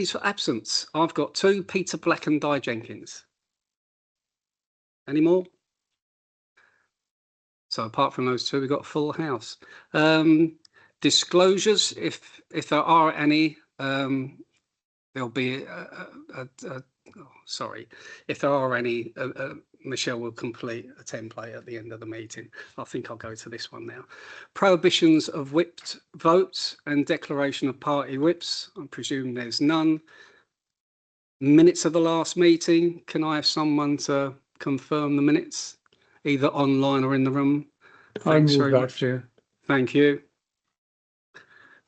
For absence, I've got 2, Peter Black and Di Jenkins. Any more? So apart from those 2, we've got a full house. Disclosures, if there are any, there'll be sorry, if there are any, Michelle will complete a template at the end of the meeting. I think I'll go to this one now. Prohibitions of whipped votes and declaration of party whips. I presume there's none. Minutes of the last meeting. Can I have someone to confirm the minutes, either online or in the room? Thanks very much. Chair. Thank you.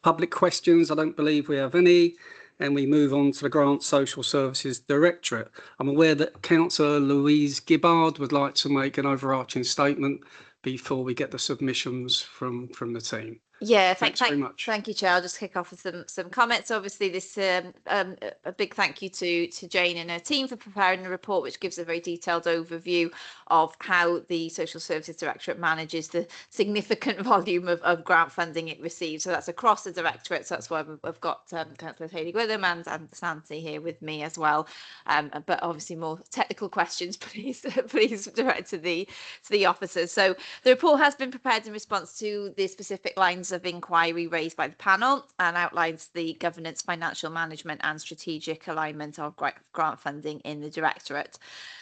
Public questions. I don't believe we have any. And we move on to the Grant Social Services Directorate. I'm aware that Councillor Louise Gibbard would like to make an overarching statement before we get the submissions from the team. Yeah, thanks very much. Thank you, Chair. I'll just kick off with some comments. Obviously, this a big thank you to Jane and her team for preparing the report, which gives a very detailed overview of how the Social Services Directorate manages the significant volume of grant funding it receives. So that's across the Directorate. So that's why we've got Councillor Hayley Witham and Santi here with me as well. But obviously, more technical questions, please direct to the officers. So the report has been prepared in response to the specific lines of inquiry raised by the panel and outlines the governance, financial management and strategic alignment of grant funding in the Directorate.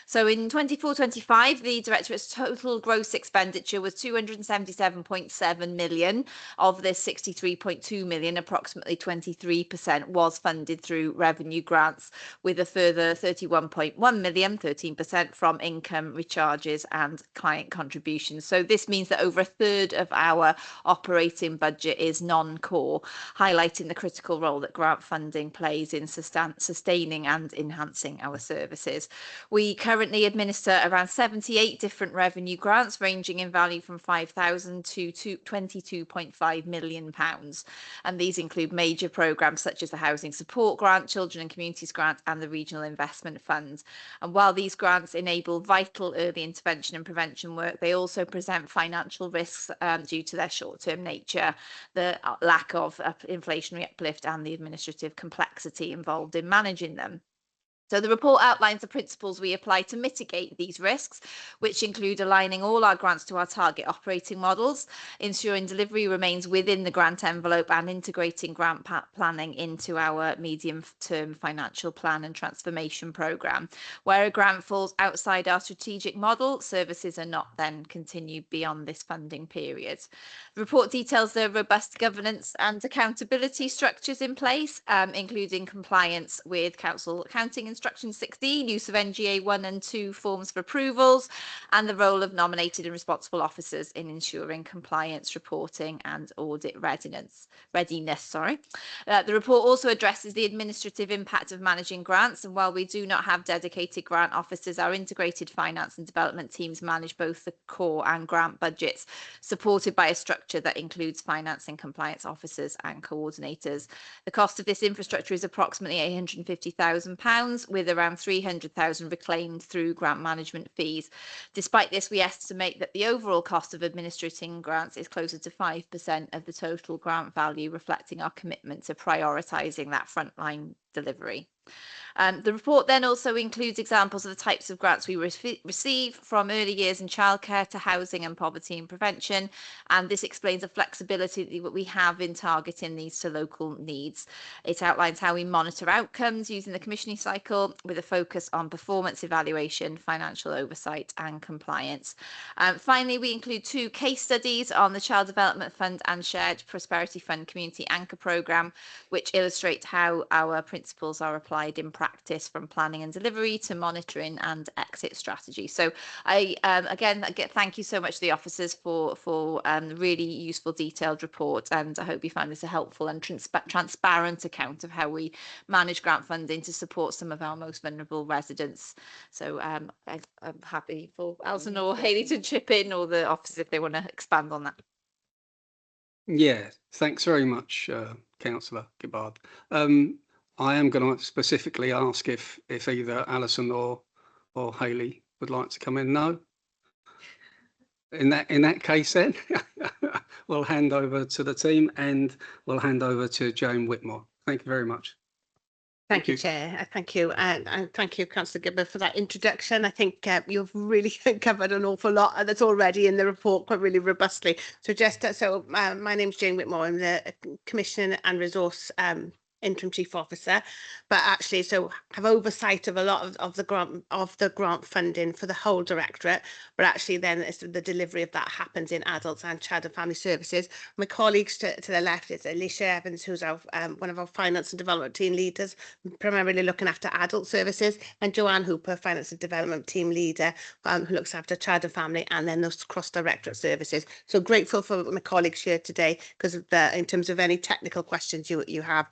So in 24-25, the Directorate's total gross expenditure was 277.7 million. Of this, 63.2 million, approximately 23%, was funded through revenue grants, with a further 31.1 million, 13%, from income, recharges and client contributions. So this means that over a third of our operating budget is non-core, highlighting the critical role that grant funding plays in sustaining and enhancing our services. We currently administer around 78 different revenue grants, ranging in value from 5,000 to 22.5 million pounds. And these include major programmes such as the Housing Support Grant, Children and Communities Grant and the Regional Investment Fund. And while these grants enable vital early intervention and prevention work, they also present financial risks due to their short-term nature, the lack of inflationary uplift and the administrative complexity involved in managing them. So the report outlines the principles we apply to mitigate these risks, which include aligning all our grants to our target operating models, ensuring delivery remains within the grant envelope and integrating grant planning into our medium-term financial plan and transformation programme. Where a grant falls outside our strategic model, services are not then continued beyond this funding period. The report details the robust governance and accountability structures in place, including compliance with Council Accounting Instruction 16, use of NGA 1 and 2 forms for approvals, and the role of nominated and responsible officers in ensuring compliance, reporting and audit readiness. The report also addresses the administrative impact of managing grants, and while we do not have dedicated grant officers, our integrated finance and development teams manage both the core and grant budgets, supported by a structure that includes finance and compliance officers and coordinators. The cost of this infrastructure is approximately £850,000, with around 300,000 reclaimed through grant management fees. Despite this, we estimate that the overall cost of administrating grants is closer to 5% of the total grant value, reflecting our commitment to prioritising that frontline delivery. The report then also includes examples of the types of grants we receive, from early years and childcare to housing and poverty and prevention, and this explains the flexibility that we have in targeting these to local needs. It outlines how we monitor outcomes using the commissioning cycle, with a focus on performance evaluation, financial oversight and compliance. Finally, we include 2 case studies on the Child Development Fund and Shared Prosperity Fund Community Anchor Programme, which illustrate how our principles are applied in practice, from planning and delivery to monitoring and exit strategy. So I again thank you so much to the officers for really useful detailed report, and I hope you find this a helpful and transparent account of how we manage grant funding to support some of our most vulnerable residents. So I'm happy for Alison or Hayley to chip in, or the officers if they want to expand on that. Yeah, thanks very much, Councillor Gibbard. I am going to specifically ask if either Alison or Hayley would like to come in. No? In that case then, we'll hand over to the team and we'll hand over to Jane Whitmore. Thank you very much. Thank you, Chair. Thank you. And thank you, Councillor Gibber, for that introduction. I think you've really covered an awful lot that's already in the report quite really robustly. So my name's Jane Whitmore. I'm the Commissioner and Resource Interim Chief Officer, but actually have oversight of a lot of the grant funding for the whole directorate, but actually then the delivery of that happens in adults and child and family services. My colleagues to the left is Alicia Evans, who's our one of our finance and development team leaders, primarily looking after adult services, and Joanne Hooper, finance and development team leader, who looks after child and family, and then those cross directorate services. So grateful for my colleagues here today because in terms of any technical questions you have.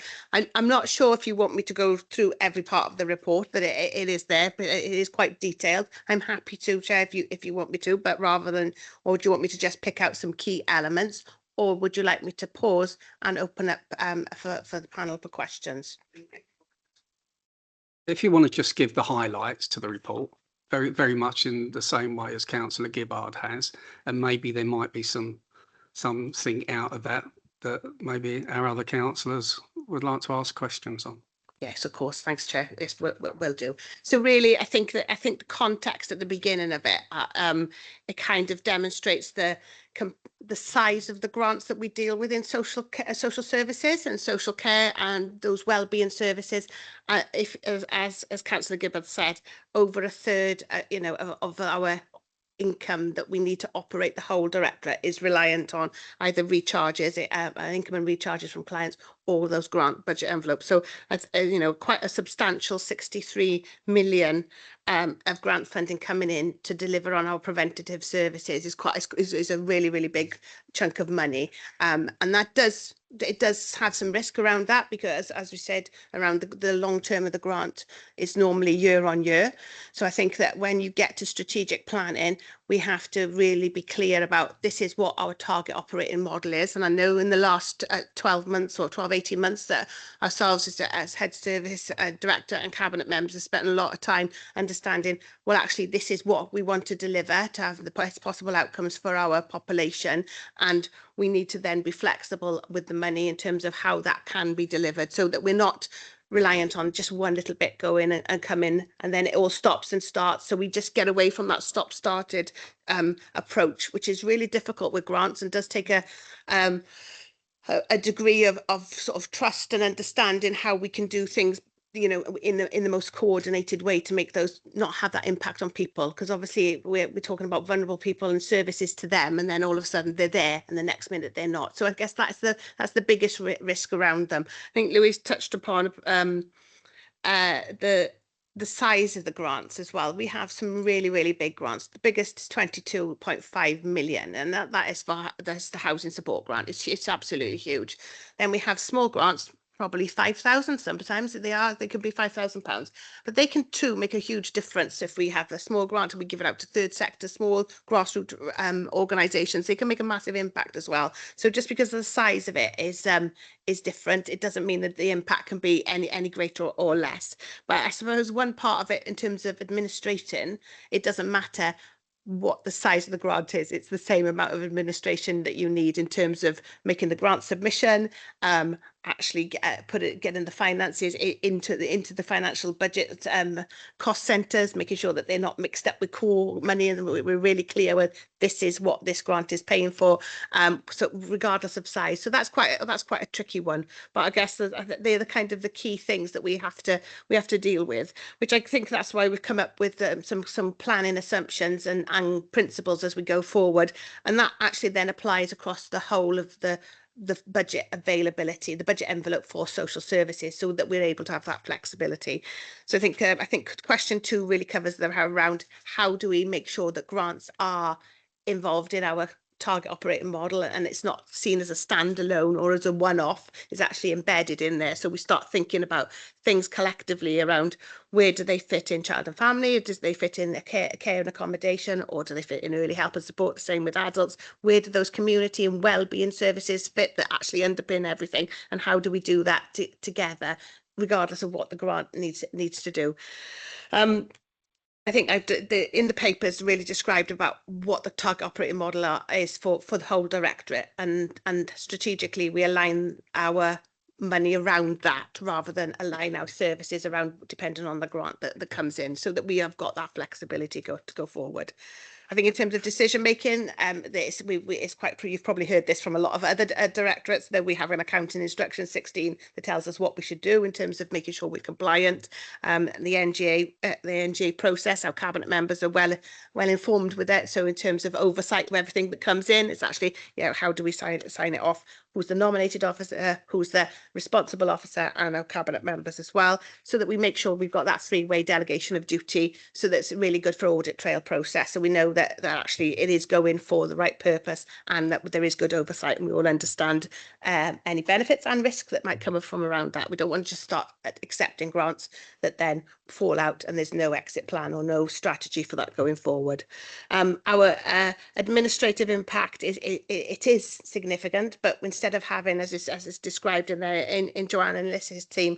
I'm not sure if you want me to go through every part of the report, but it is there, but it is quite detailed. I'm happy to, Chair, if you want me to, but or do you want me to just pick out some key elements, or would you like me to pause and open up for the panel for questions? If you want to just give the highlights to the report, very, very much in the same way as Councillor Gibbard has, and maybe there might be something out of that maybe our other councillors would like to ask questions on. Yes, of course. Thanks, Chair. Yes, we'll do. So really, I think the context at the beginning of it, it kind of demonstrates the size of the grants that we deal with in social services and social care and those wellbeing services. As Councillor Gibbard said, over a third, of our income that we need to operate the whole directorate is reliant on either recharges, income and recharges from clients, or those grant budget envelopes. So that's quite a substantial 63 million of grant funding coming in to deliver on our preventative services is a really big chunk of money, and that does have some risk around that, because as we said, around the long term of the grant is normally year on year. So I think that when you get to strategic planning, we have to really be clear about this is what our target operating model is. And I know in the last 12 months or 18 months that ourselves as head service director and cabinet members have spent a lot of time understanding, well, actually this is what we want to deliver to have the best possible outcomes for our population, and we need to then be flexible with the money in terms of how that can be delivered, so that we're not reliant on just one little bit going and come in and then it all stops and starts. So we just get away from that stop-started approach, which is really difficult with grants and does take a degree of sort of trust and understanding how we can do things, in the most coordinated way to make those not have that impact on people, because obviously we're talking about vulnerable people and services to them, and then all of a sudden they're there and the next minute they're not. So I guess that's the biggest risk around them. I think Louise touched upon the size of the grants as well. We have some really big grants. The biggest is 22.5 million, and that's the housing support grant. It's absolutely huge. Then we have small grants, probably 5,000. Sometimes they can be £5,000, but they can too make a huge difference. If we have a small grant and we give it out to third sector, small grassroots organisations, they can make a massive impact as well. So just because the size of it is different, it doesn't mean that the impact can be any greater or less. But I suppose one part of it, in terms of administrating, it doesn't matter what the size of the grant is. It's the same amount of administration that you need in terms of making the grant submission, actually getting the finances into the financial budget cost centres, making sure that they're not mixed up with core money, and we're really clear with this is what this grant is paying for, so regardless of size. So that's quite a tricky one, but I guess they're the kind of the key things that we have to deal with, which I think that's why we've come up with some planning assumptions and principles as we go forward, and that actually then applies across the whole of the budget availability, the budget envelope for social services, so that we're able to have that flexibility. So I think question 2 really covers around how do we make sure that grants are involved in our target operating model, and it's not seen as a standalone or as a one-off. It's actually embedded in there. So we start thinking about things collectively around where do they fit in child and family, does they fit in care and accommodation, or do they fit in early help and support? The same with adults. Where do those community and wellbeing services fit that actually underpin everything, and how do we do that together, regardless of what the grant needs to do? I think in the papers really described about what the target operating model is for the whole directorate, and strategically we align our money around that rather than align our services around depending on the grant that comes in, so that we have got that flexibility to go forward. I think in terms of decision making, it's quite. You've probably heard this from a lot of other directorates, that we have an accounting instruction 16 that tells us what we should do in terms of making sure we're compliant. The NGA process, our cabinet members are well informed with it. So in terms of oversight of everything that comes in, it's actually, how do we sign it off? Who's the nominated officer, who's the responsible officer, and our cabinet members as well, so that we make sure we've got that 3-way delegation of duty, so that's really good for audit trail process. So we know that actually it is going for the right purpose, and that there is good oversight, and we all understand any benefits and risks that might come from around that. We don't want to just start accepting grants that then fall out and there's no exit plan or no strategy for that going forward. Our administrative impact is significant, but instead of having, as is described in Joanne and Alyssa's team,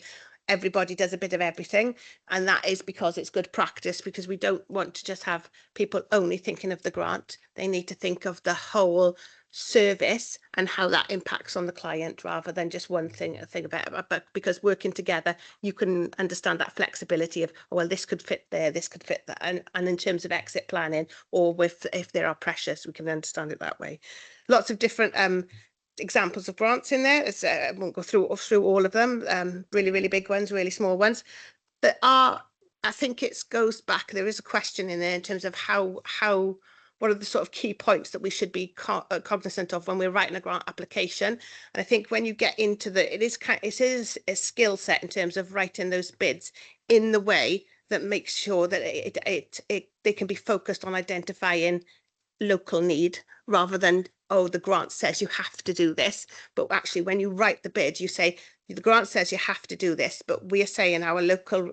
everybody does a bit of everything, and that is because it's good practice, because we don't want to just have people only thinking of the grant. They need to think of the whole service and how that impacts on the client, rather than just one thing about it. But because working together, you can understand that flexibility of, oh, well, this could fit there, this could fit that, and in terms of exit planning, or if there are pressures, we can understand it that way. Lots of different examples of grants in there. I won't go through all of them. Really big ones, really small ones. There are, I think it goes back, there is a question in there in terms of what are the sort of key points that we should be cognizant of when we're writing a grant application. And I think when you get into it is a skill set in terms of writing those bids in the way that makes sure that they can be focused on identifying local need, rather than, oh, the grant says you have to do this. But actually, when you write the bid, you say the grant says you have to do this, but we are saying our local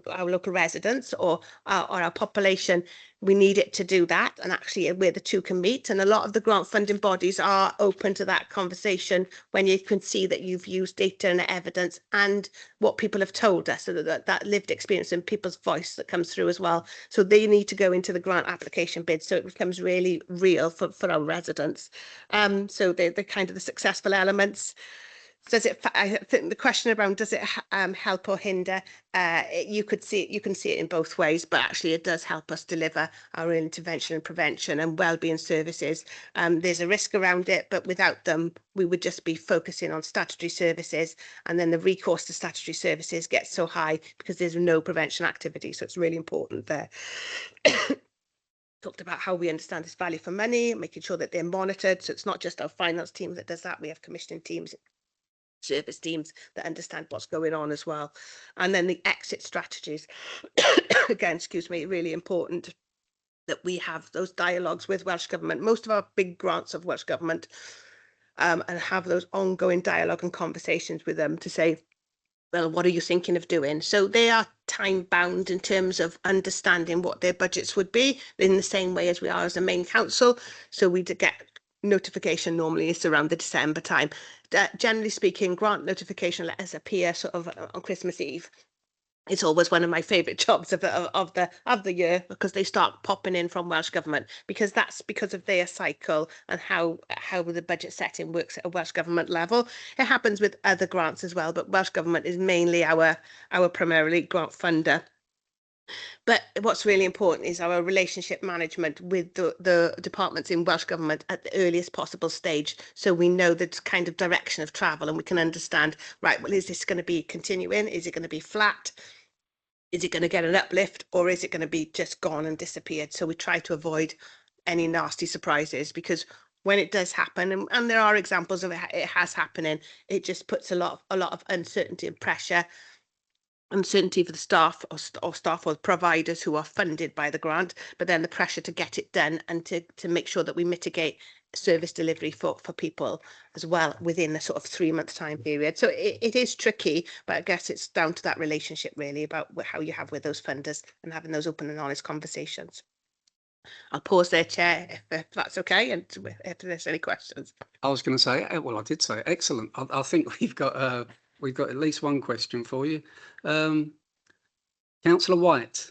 residents or our population, we need it to do that, and actually where the two can meet. And a lot of the grant funding bodies are open to that conversation when you can see that you've used data and evidence and what people have told us, so that lived experience and people's voice that comes through as well. So they need to go into the grant application bid, so it becomes really real for our residents. So they're kind of the successful elements. I think the question around does it help or hinder, you can see it in both ways, but actually it does help us deliver our early intervention and prevention and wellbeing services. There's a risk around it, but without them we would just be focusing on statutory services, and then the recourse to statutory services gets so high because there's no prevention activity. So it's really important there. Talked about how we understand this value for money, making sure that they're monitored. So it's not just our finance team that does that. We have commissioning teams, service teams that understand what's going on as well. And then the exit strategies, again, excuse me, really important that we have those dialogues with Welsh Government, most of our big grants of Welsh Government, and have those ongoing dialogue and conversations with them to say, well, what are you thinking of doing? So they are time bound in terms of understanding what their budgets would be, in the same way as we are as a main council. So we get notification, normally it's around the December time. Generally speaking, grant notification letters appear sort of on Christmas Eve. It's always one of my favourite jobs of the year, because they start popping in from Welsh Government, because that's because of their cycle and how the budget setting works at a Welsh Government level. It happens with other grants as well, but Welsh Government is mainly our primarily grant funder. But what's really important is our relationship management with the departments in Welsh Government at the earliest possible stage, so we know the kind of direction of travel, and we can understand, right, well, is this going to be continuing? Is it going to be flat? Is it going to get an uplift, or is it going to be just gone and disappeared? So we try to avoid any nasty surprises, because when it does happen, and there are examples of it has happening, it just puts a lot of uncertainty and pressure. Uncertainty for the staff or providers who are funded by the grant, but then the pressure to get it done and to make sure that we mitigate service delivery for people as well within a sort of 3-month time period. So it is tricky, but I guess it's down to that relationship really about how you have with those funders and having those open and honest conversations. I'll pause there, Chair, if that's okay, and if there's any questions. I was going to say, well, I did say excellent. I think we've got at least one question for you. Councillor White.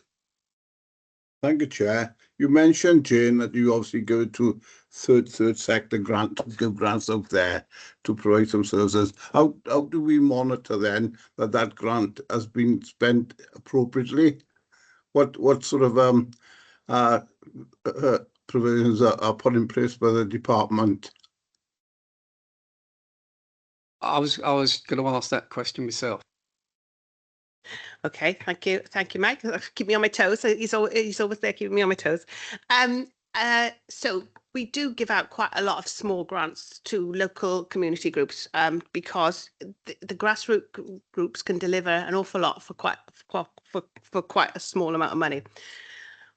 Thank you, Chair. You mentioned, Jane, that you obviously go to third sector give grants out there to provide some services. How do we monitor then that grant has been spent appropriately? What sort of provisions are put in place by the department? I was going to ask that question myself. Okay, thank you, Mike. Keep me on my toes. He's always there keeping me on my toes. So we do give out quite a lot of small grants to local community groups because the grassroots groups can deliver an awful lot for quite a small amount of money.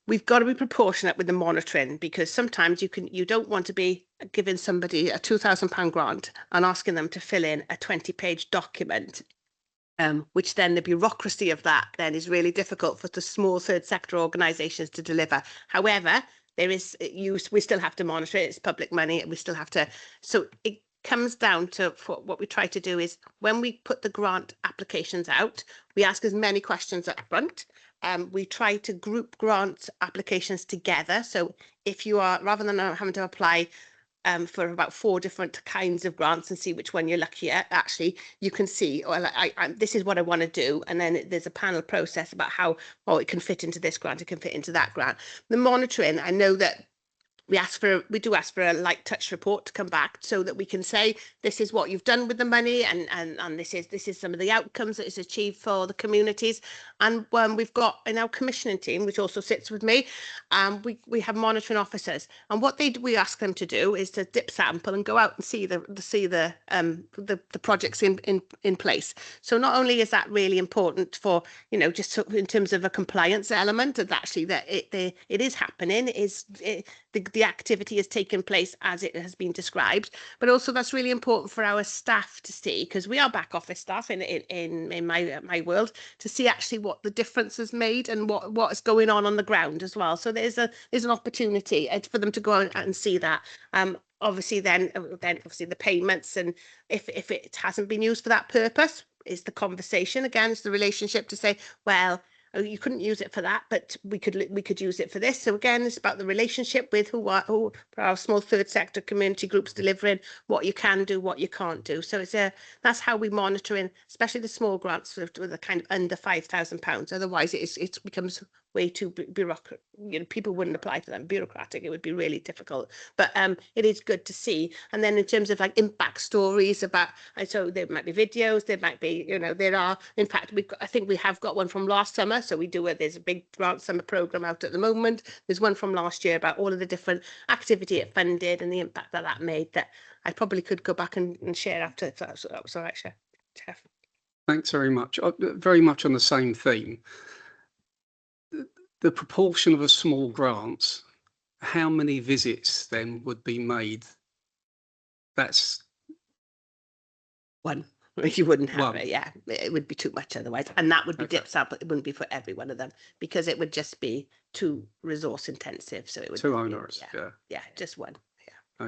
We've got to be proportionate with the monitoring, because sometimes you don't want to be giving somebody a £2,000 grant and asking them to fill in a 20-page document. Which then the bureaucracy of that then is really difficult for the small third sector organisations to deliver. However, we still have to monitor it. It's public money. We still have to. So it comes down to what we try to do is when we put the grant applications out, we ask as many questions up front. We try to group grant applications together. So if you are, rather than having to apply for about 4 different kinds of grants and see which one you're lucky at, actually you can see, well, this is what I want to do, and then there's a panel process about how, it can fit into this grant, it can fit into that grant. The monitoring, I know that we do ask for a light touch report to come back so that we can say this is what you've done with the money, and this is some of the outcomes that is achieved for the communities. And we've got in our commissioning team, which also sits with me, we have monitoring officers, and what we ask them to do is to dip sample and go out and see the projects in place. So not only is that really important for, just in terms of a compliance element, and actually that it is happening, the activity has taken place as it has been described, but also that's really important for our staff to see, because we are back office staff in my world, to see actually what the difference has made and what is going on the ground as well. So there's an opportunity for them to go out and see that. Obviously then obviously the payments, and if it hasn't been used for that purpose, is the conversation again, it's the relationship to say, well, you couldn't use it for that, but we could use it for this. So again, it's about the relationship with who for our small third sector community groups, delivering what you can do, what you can't do. So that's how we monitor in, especially the small grants with a kind of under £5,000. Otherwise, it becomes way too bureaucratic. People wouldn't apply for them. Bureaucratic. It would be really difficult. But it is good to see. And then in terms of like impact stories about, so there might be videos, there might be, there are. In fact, I think we have got one from last summer. So there's a big grant summer program out at the moment. There's one from last year about all of the different activity it funded and the impact that made, that I probably could go back and share after, if that was all right, Chef. Thanks very much. Very much on the same theme. The proportion of a small grants, how many visits then would be made? That's one. You wouldn't have it, yeah. It would be too much otherwise. And that would be dip sample. It wouldn't be for every one of them, because it would just be too resource intensive. So it would too onerous. Yeah, just one. Yeah.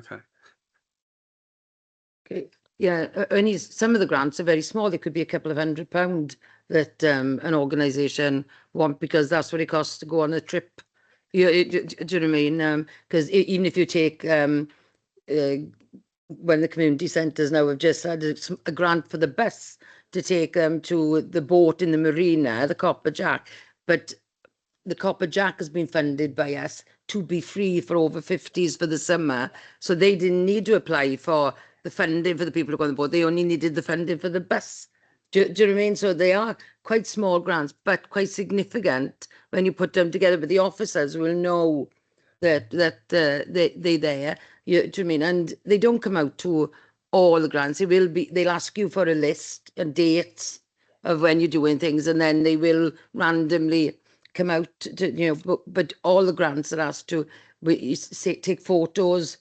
Okay. Yeah, only some of the grants are very small. They could be a couple of £100 that an organisation want, because that's what it costs to go on a trip. Do you know what I mean? Because even if you take when the community centres now have just had a grant for the bus to take them to the boat in the marina, the Copper Jack, but the Copper Jack has been funded by us to be free for over 50s for the summer, so they didn't need to apply for the funding for the people who go on the boat. They only needed the funding for the bus. Do you know what I mean? So they are quite small grants, but quite significant when you put them together. But the officers will know that they're there. Do you know what I mean? And they don't come out to all the grants. They'll ask you for a list and dates of when you're doing things, and then they will randomly come out to, but all the grants are asked to take photos,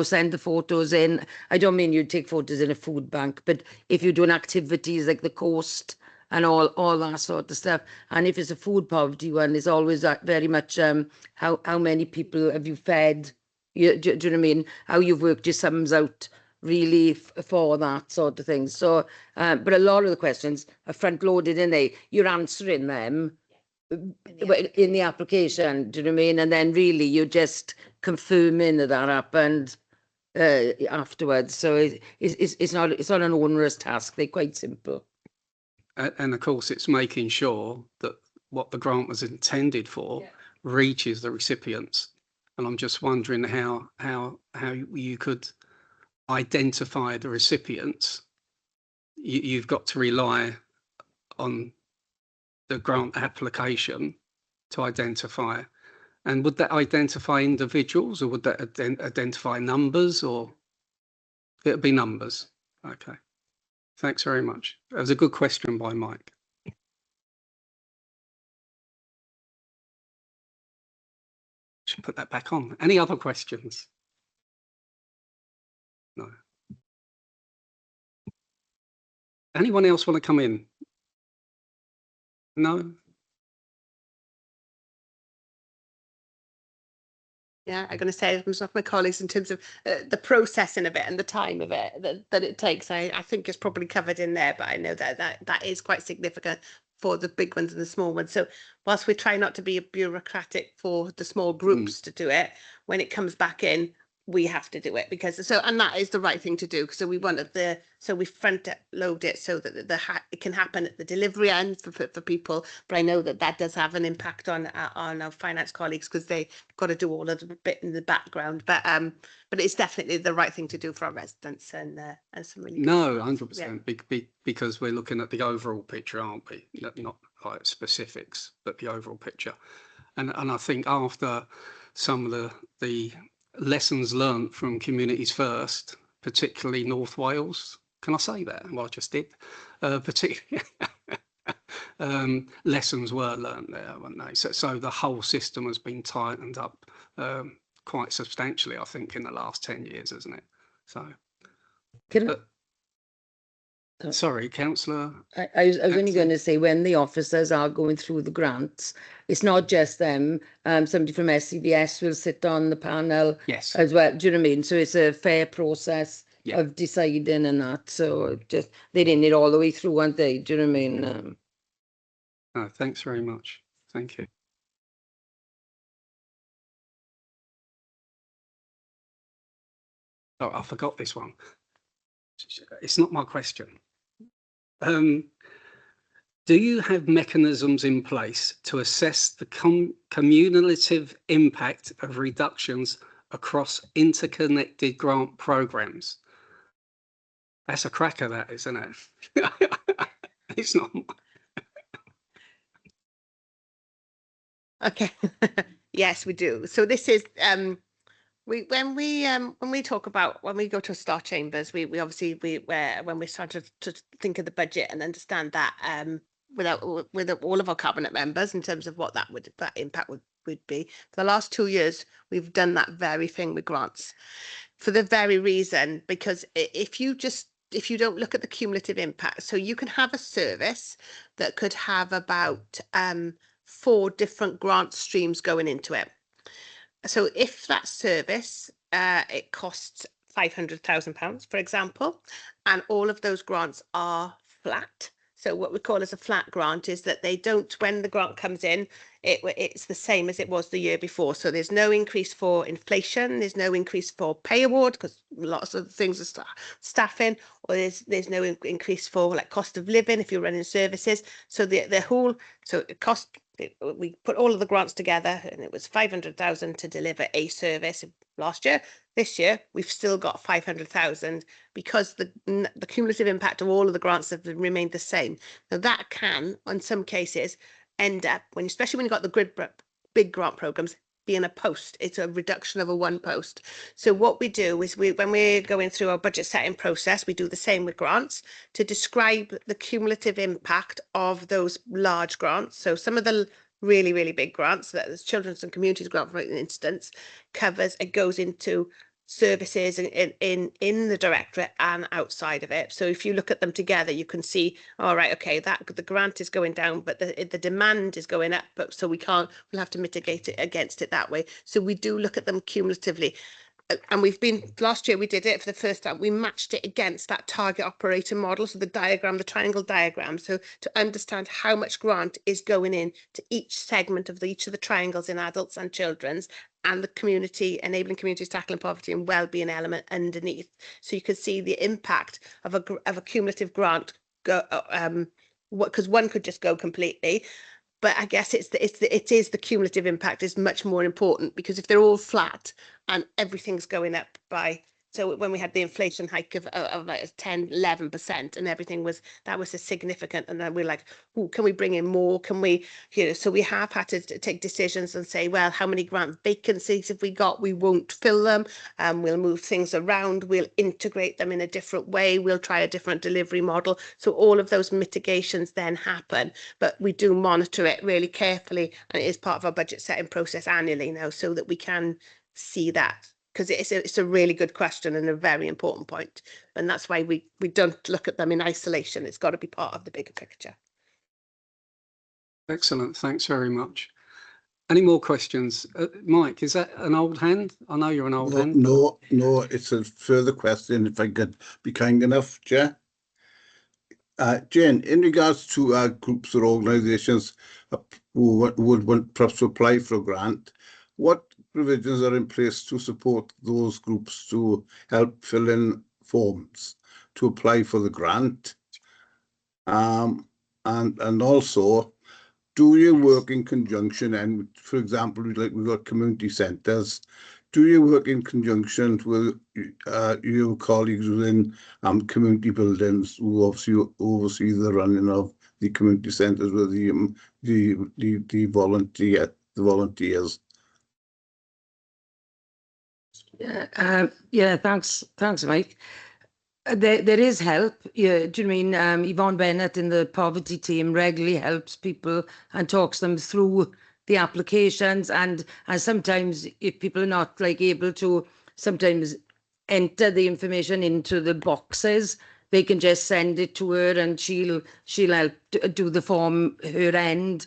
send the photos in. I don't mean you take photos in a food bank, but if you're doing activities like the coast and all that sort of stuff, and if it's a food poverty one, it's always very much how many people have you fed, do you know what I mean? How you've worked your sums out really for that sort of thing. So, but a lot of the questions are front loaded in there. You're answering them in the application, do you know what I mean? And then really you're just confirming that happened afterwards. So it's not an onerous task. They're quite simple. And of course, it's making sure that what the grant was intended for reaches the recipients. And I'm just wondering how you could identify the recipients. You've got to rely on the grant application to identify. And would that identify individuals, or would that identify numbers, or it'll be numbers? Okay. Thanks very much. That was a good question by Mike. Should put that back on. Any other questions? No. Anyone else want to come in? No? Yeah, I'm going to say some of my colleagues in terms of the processing of it and the time of it that it takes. I think it's probably covered in there, but I know that is quite significant for the big ones and the small ones. So whilst we try not to be bureaucratic for the small groups to do it, when it comes back in, we have to do it because and that is the right thing to do. So we wanted we front load it so that it can happen at the delivery end for people. But I know that does have an impact on our finance colleagues because they've got to do all of the bit in the background. But it's definitely the right thing to do for our residents and some really no, 100%. Because we're looking at the overall picture, aren't we? Not like specifics, but the overall picture. And I think after some of the lessons learned from Communities First, particularly North Wales. Can I say that? Well, I just did. Particularly, lessons were learned there, weren't they? So the whole system has been tightened up quite substantially, I think, in the last 10 years, hasn't it? So, sorry, Councillor. I was only going to say, when the officers are going through the grants, it's not just them. Somebody from SCVS will sit on the panel as well. Do you know what I mean? So it's a fair process of deciding and that. So just they're in it all the way through, aren't they? Do you know what I mean? Oh, thanks very much. Thank you. Oh, I forgot this one. It's not my question. Do you have mechanisms in place to assess the cumulative impact of reductions across interconnected grant programs? That's a cracker, that, isn't it? It's not. Okay. Yes, we do. So this is when we talk about, when we go to Star Chambers, we obviously when we start to think of the budget and understand that with all of our cabinet members in terms of what that impact would be. For the last 2 years, we've done that very thing with grants for the very reason, because if you don't look at the cumulative impact, so you can have a service that could have about 4 different grant streams going into it. So if that service, it costs £500,000, for example, and all of those grants are flat. So what we call as a flat grant is that they don't, when the grant comes in, it's the same as it was the year before. So there's no increase for inflation, there's no increase for pay award because lots of things are staffing, or there's no increase for like cost of living if you're running services. So we put all of the grants together and it was 500,000 to deliver a service last year. This year we've still got 500,000 because the cumulative impact of all of the grants have remained the same. Now that can, in some cases, end up especially when you've got the big grant programs, being a post. It's a reduction of a 1 post. So what we do is when we're going through our budget setting process, we do the same with grants to describe the cumulative impact of those large grants. So some of the really, really big grants, that is Children's and Communities Grant, for instance, covers, it goes into services in the directorate and outside of it. So if you look at them together, you can see, all right, okay, that the grant is going down, but the demand is going up, but so we'll have to mitigate it against it that way. So we do look at them cumulatively. and last year we did it for the first time, we matched it against that target operator model, so the triangle diagram, so to understand how much grant is going in to each segment of each of the triangles in adults and children's, and the community, enabling communities tackling poverty and wellbeing element underneath. So you can see the impact of a cumulative grant go, because one could just go completely. But I guess it is the cumulative impact is much more important, because if they're all flat and everything's going up by, so when we had the inflation hike of like 10, 11% and everything that was a significant, and then we're like, oh, can we bring in more? Can we, so we have had to take decisions and say, well, how many grant vacancies have we got? We won't fill them. We'll move things around. We'll integrate them in a different way. We'll try a different delivery model. So all of those mitigations then happen, but we do monitor it really carefully, and it is part of our budget setting process annually now, so that we can see that, because it's a really good question and a very important point, and that's why we don't look at them in isolation. It's got to be part of the bigger picture. Excellent, thanks very much. Any more questions? Mike, is that an old hand? I know you're an old hand. No, it's a further question, if I could be kind enough, Chair. Jane, in regards to groups or organisations who would want perhaps to apply for a grant, what provisions are in place to support those groups to help fill in forms to apply for the grant? And also, do you work in conjunction, and for example, like we've got community centres, do you work in conjunction with your colleagues within community buildings who obviously oversee the running of the community centres with the volunteers? Yeah, thanks, Mike. There is help. Yeah, do you mean Yvonne Bennett in the poverty team regularly helps people and talks them through the applications, and sometimes if people are not able to sometimes enter the information into the boxes, they can just send it to her and she'll help do the form her end,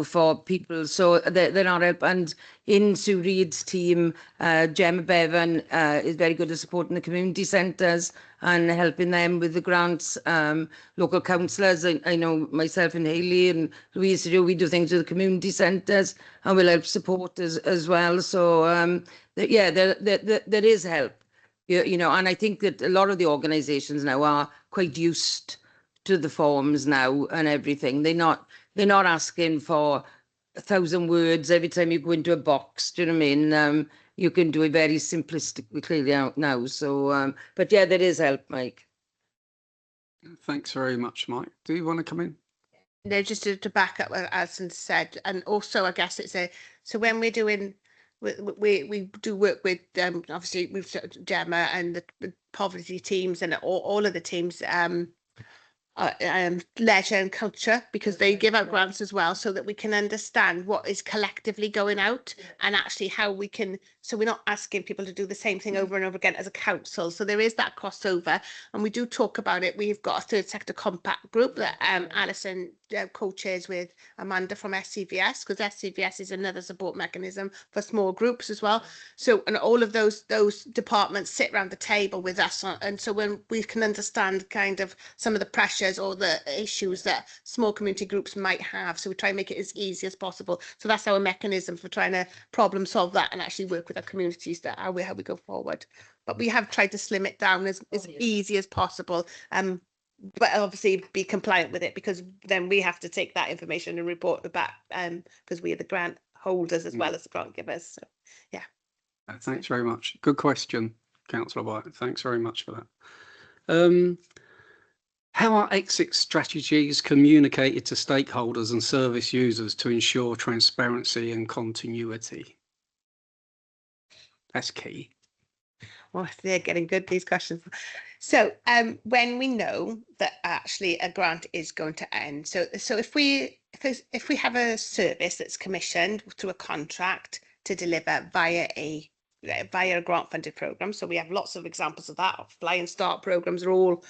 for people. So there are help. And in Sue Reid's team, Gemma Bevan is very good at supporting the community centres and helping them with the grants. Local councillors, I know myself and Hayley and Louise, we do things with the community centres and we'll help support as well. So yeah, there is help. And I think that a lot of the organisations now are quite used to the forms now and everything. They're not asking for 1,000 words every time you go into a box. Do you know what I mean? You can do it very simplistically now. So, but yeah, there is help, Mike. Thanks very much, Mike. Do you want to come in? No, just to back up what Alison said, and also I guess so when we're doing, we do work with obviously we've Gemma and the poverty teams and all of the teams, leisure and culture, because they give out grants as well, so that we can understand what is collectively going out and actually how we can, so we're not asking people to do the same thing over and over again as a council. So there is that crossover, and we do talk about it. We've got a third sector compact group that Alison co-chairs with Amanda from SCVS, because SCVS is another support mechanism for small groups as well. So, and all of those departments sit around the table with us, and so when we can understand kind of some of the pressures or the issues that small community groups might have, so we try and make it as easy as possible. So that's our mechanism for trying to problem solve that and actually work with our communities, that how we go forward. But we have tried to slim it down as easy as possible, but obviously be compliant with it, because then we have to take that information and report it back, because we are the grant holders as well as the grant givers. So yeah. Thanks very much. Good question, Councillor White. Thanks very much for that. How are exit strategies communicated to stakeholders and service users to ensure transparency and continuity? That's key. Well, they're getting good, these questions. So when we know that actually a grant is going to end, so if we have a service that's commissioned through a contract to deliver via a grant funded program, so we have lots of examples of that. Fly and Start programs are all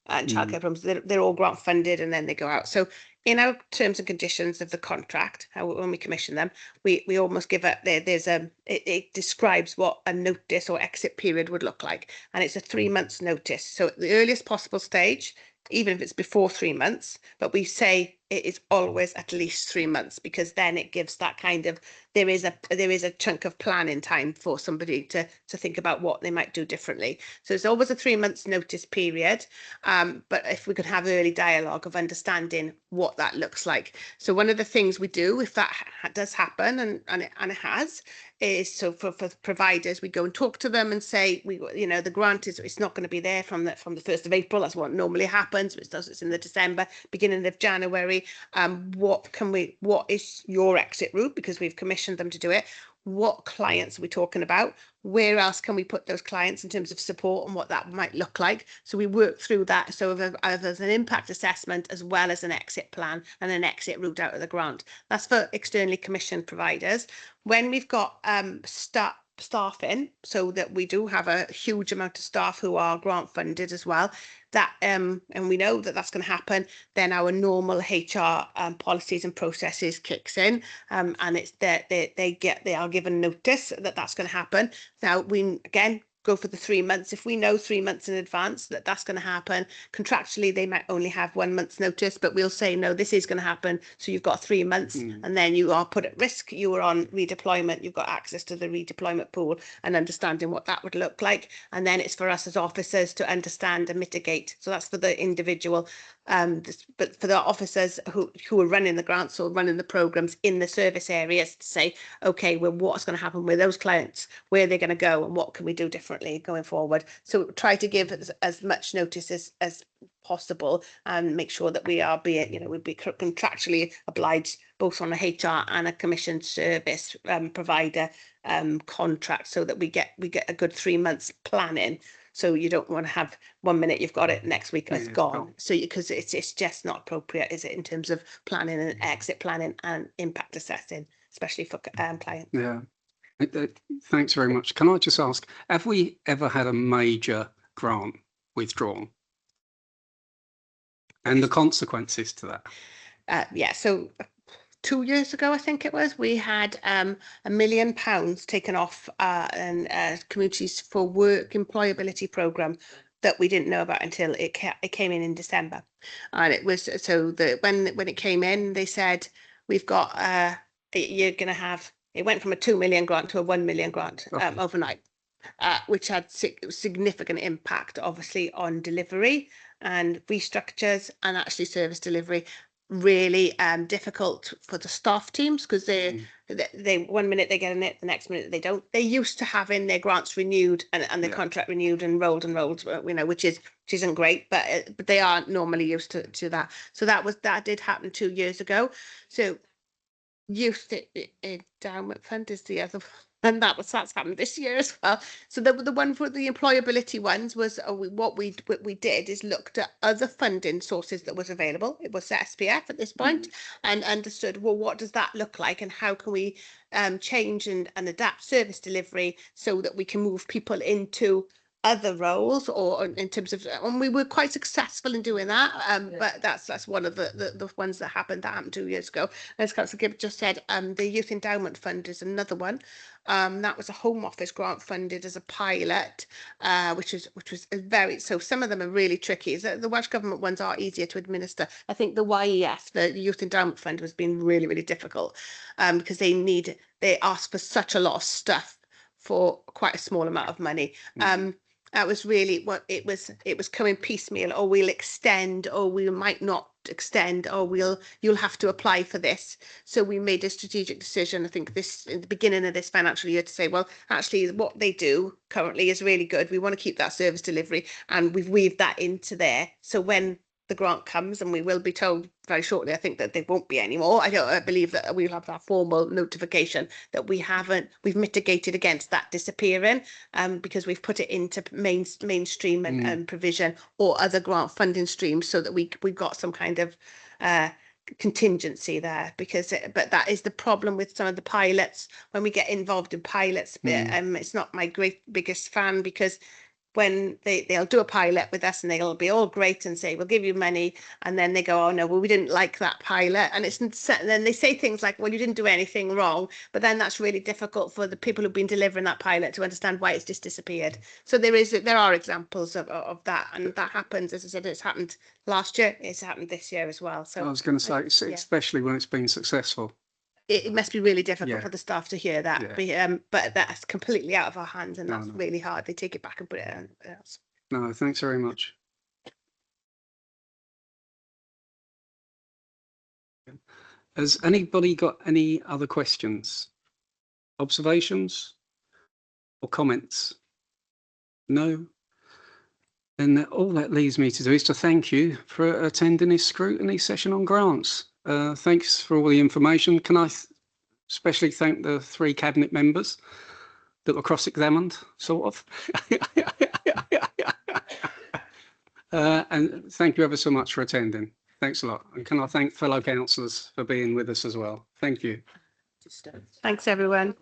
and childcare programs. They're all grant funded, and then they go out. So in our terms and conditions of the contract, when we commission them, we almost give it describes what a notice or exit period would look like, and it's a 3 months notice. So at the earliest possible stage, even if it's before 3 months, but we say it is always at least 3 months, because then it gives that kind of, there is a chunk of planning time for somebody to think about what they might do differently. So it's always a 3 months notice period. But if we could have early dialogue of understanding what that looks like. So one of the things we do, if that does happen, and it has, is so for providers, we go and talk to them and say, the grant it's not going to be there from the 1st of April. That's what normally happens. It's in the December, beginning of January. What is your exit route? Because we've commissioned them to do it. What clients are we talking about? Where else can we put those clients in terms of support and what that might look like? So we work through that. So there's an impact assessment as well as an exit plan and an exit route out of the grant. That's for externally commissioned providers. When we've got staff in, so that we do have a huge amount of staff who are grant funded as well, that and we know that that's going to happen, then our normal HR policies and processes kicks in, and it's that they are given notice that that's going to happen. Now we again go for the 3 months. If we know 3 months in advance that that's going to happen, contractually they might only have 1 month's notice, but we'll say, no, this is going to happen. So you've got 3 months, and then you are put at risk. You are on redeployment. You've got access to the redeployment pool and understanding what that would look like. And then it's for us as officers to understand and mitigate. So that's for the individual. But for the officers who are running the grants or running the programs in the service areas, to say, okay, well, what's going to happen with those clients? Where are they going to go, and what can we do differently going forward? So try to give as much notice as possible, and make sure that we are we'd be contractually obliged both on a HR and a commissioned service provider contract, so that we get a good 3 months planning. So you don't want to have 1 minute you've got it, next week it's gone. So because it's just not appropriate, is it, in terms of planning and exit planning and impact assessing, especially for clients. Yeah. Thanks very much. Can I just ask, have we ever had a major grant withdrawn? And the consequences to that? Yeah, so 2 years ago, I think it was, we had £1 million taken off Communities for Work employability programme that we didn't know about until it came in December. And it was, so when it came in, they said, we've got, you're going to have, it went from a 2 million grant to a 1 million grant overnight, which had significant impact, obviously, on delivery and restructures and actually service delivery. Really difficult for the staff teams, because they 1 minute they get in it, the next minute they don't. They're used to having their grants renewed and their contract renewed and rolled, which isn't great, but they are normally used to that. So that did happen 2 years ago. So youth endowment fund is the other, and that's happened this year as well. So the one for the employability ones was what we did is looked at other funding sources that was available. It was SPF at this point, and understood, well, what does that look like, and how can we change and adapt service delivery so that we can move people into other roles, or in terms of, and we were quite successful in doing that, but that's one of the ones that happened 2 years ago. As Councillor Gibb just said, the Youth Endowment Fund is another one. That was a Home Office grant funded as a pilot, which was very, so some of them are really tricky. The Welsh Government ones are easier to administer. I think the YEF, the Youth Endowment Fund, has been really, really difficult, because they ask for such a lot of stuff for quite a small amount of money. That was really what it was. It was coming piecemeal, or we'll extend, or we might not extend, or you'll have to apply for this. So we made a strategic decision, I think in the beginning of this financial year, to say, well, actually what they do currently is really good. We want to keep that service delivery, and we've weaved that into there. So when the grant comes, and we will be told very shortly, I think, that there won't be any more. I believe that we'll have that formal notification that we've mitigated against that disappearing, because we've put it into mainstream and provision or other grant funding streams, so that we've got some kind of contingency there. But that is the problem with some of the pilots. When we get involved in pilots, it's not my biggest fan, because when they'll do a pilot with us and they'll be all great and say, we'll give you money. And then they go, oh no, well, we didn't like that pilot. And then they say things like, well, you didn't do anything wrong. But then that's really difficult for the people who've been delivering that pilot to understand why it's just disappeared. So there are examples of that. And that happens, as I said, it's happened last year. It's happened this year as well. So I was going to say, especially when it's been successful. It must be really difficult for the staff to hear that, Yeah. but that's completely out of our hands, and that's really hard. They take it back and put it in else. No, thanks very much. Has anybody got any other questions, observations, or comments? No? Then all that leaves me to do is to thank you for attending this scrutiny session on grants. Thanks for all the information. Can I especially thank the 3 cabinet members that were cross-examined, sort of? And thank you ever so much for attending. Thanks a lot. And can I thank fellow councillors for being with us as well? Thank you. Thanks, everyone.